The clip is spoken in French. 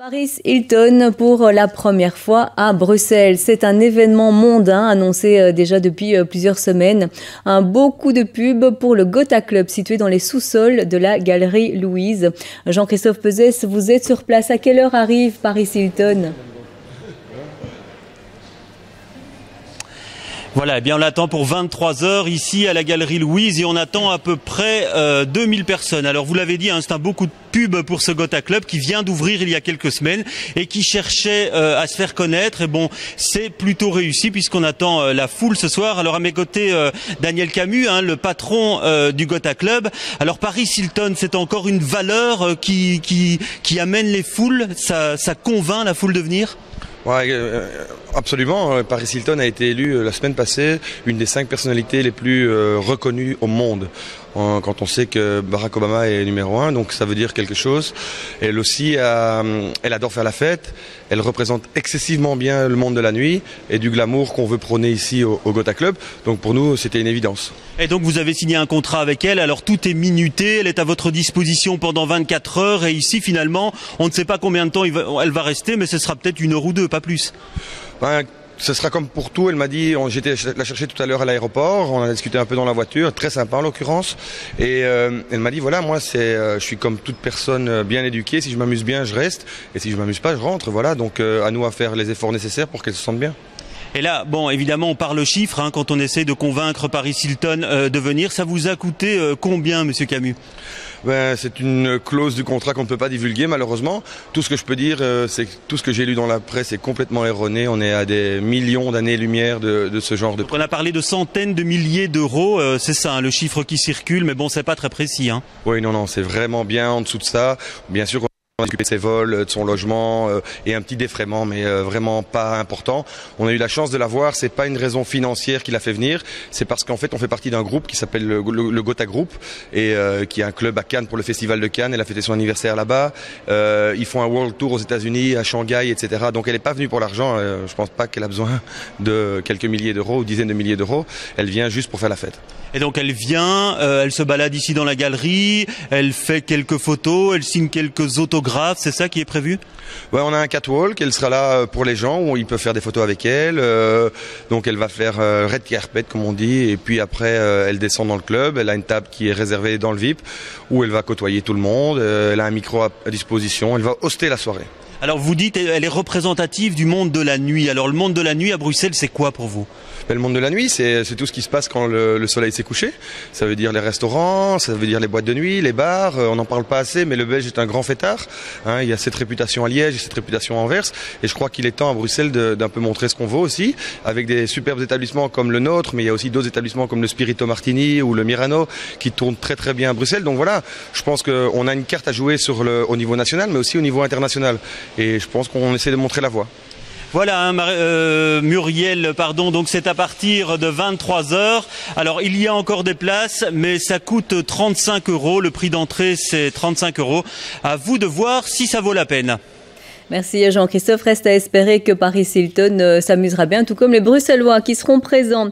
Paris Hilton pour la première fois à Bruxelles. C'est un événement mondain annoncé déjà depuis plusieurs semaines. Un beau coup de pub pour le Gotha Club situé dans les sous-sols de la Galerie Louise. Jean-Christophe Peuzès, vous êtes sur place. À quelle heure arrive Paris Hilton ? Voilà, eh bien on l'attend pour 23 h ici à la Galerie Louise et on attend à peu près 2000 personnes. Alors vous l'avez dit, c'est un beau coup de pub pour ce Gotha Club qui vient d'ouvrir il y a quelques semaines et qui cherchait à se faire connaître. Et bon, c'est plutôt réussi puisqu'on attend la foule ce soir. Alors à mes côtés, Daniel Camus, le patron du Gotha Club. Alors Paris Hilton, c'est encore une valeur qui amène les foules, ça convainc la foule de venir ? Ouais, absolument. Paris Hilton a été élu la semaine passée une des 5 personnalités les plus reconnues au monde. Quand on sait que Barack Obama est numéro 1, donc ça veut dire quelque chose. Elle aussi, elle adore faire la fête. Elle représente excessivement bien le monde de la nuit et du glamour qu'on veut prôner ici au Gotha Club. Donc pour nous, c'était une évidence. Et donc vous avez signé un contrat avec elle. Alors tout est minuté. Elle est à votre disposition pendant 24 heures. Et ici, finalement, on ne sait pas combien de temps elle va rester, mais ce sera peut-être 1 heure ou 2, pas plus. Ce sera comme pour tout, elle m'a dit, j'étais la chercher tout à l'heure à l'aéroport, on a discuté un peu dans la voiture, très sympa en l'occurrence, et elle m'a dit voilà, moi je suis comme toute personne bien éduquée, si je m'amuse bien je reste, et si je m'amuse pas je rentre, voilà, donc à nous à faire les efforts nécessaires pour qu'elle se sente bien. Et là, bon, évidemment, on parle chiffres quand on essaie de convaincre Paris Hilton de venir. Ça vous a coûté combien, Monsieur Camus ? C'est une clause du contrat qu'on ne peut pas divulguer, malheureusement. Tout ce que je peux dire, c'est que tout ce que j'ai lu dans la presse est complètement erroné. On est à des millions d'années-lumière de ce genre de... On a parlé de centaines de milliers d'euros, c'est ça, le chiffre qui circule, mais bon, c'est pas très précis. Oui, non, c'est vraiment bien en dessous de ça. Bien sûr, on a occupé de ses vols, de son logement et un petit défraiement, mais vraiment pas important. On a eu la chance de la voir, c'est pas une raison financière qui l'a fait venir, c'est parce qu'en fait on fait partie d'un groupe qui s'appelle le Gotha Group et qui est un club à Cannes pour le festival de Cannes. Elle a fêté son anniversaire là-bas. Ils font un world tour aux États-Unis, à Shanghai, etc. Donc elle n'est pas venue pour l'argent. Je pense pas qu'elle a besoin de quelques milliers d'euros ou dizaines de milliers d'euros. Elle vient juste pour faire la fête. Et donc elle vient, elle se balade ici dans la galerie, elle fait quelques photos, elle signe quelques autographes, c'est ça qui est prévu ? Ouais, on a un catwalk, elle sera là pour les gens, où ils peuvent faire des photos avec elle. Donc elle va faire red carpet comme on dit, et puis après elle descend dans le club, elle a une table qui est réservée dans le VIP, où elle va côtoyer tout le monde, elle a un micro à disposition, elle va hoster la soirée. Alors vous dites elle est représentative du monde de la nuit. Alors le monde de la nuit à Bruxelles, c'est quoi pour vous ? Le monde de la nuit, c'est tout ce qui se passe quand le soleil s'est couché. Ça veut dire les restaurants, ça veut dire les boîtes de nuit, les bars. On n'en parle pas assez, mais le Belge est un grand fêtard. Il y a cette réputation à Liège et cette réputation à Anvers. Et je crois qu'il est temps à Bruxelles d'un peu montrer ce qu'on vaut aussi, avec des superbes établissements comme le nôtre, mais il y a aussi d'autres établissements comme le Spirito Martini ou le Mirano qui tournent très très bien à Bruxelles. Donc voilà, je pense qu'on a une carte à jouer au niveau national, mais aussi au niveau international. Et je pense qu'on essaie de montrer la voie. Voilà, Muriel, donc c'est à partir de 23 h. Alors il y a encore des places, mais ça coûte 35 €. Le prix d'entrée, c'est 35 €. À vous de voir si ça vaut la peine. Merci Jean-Christophe. Reste à espérer que Paris Hilton s'amusera bien, tout comme les Bruxellois qui seront présents.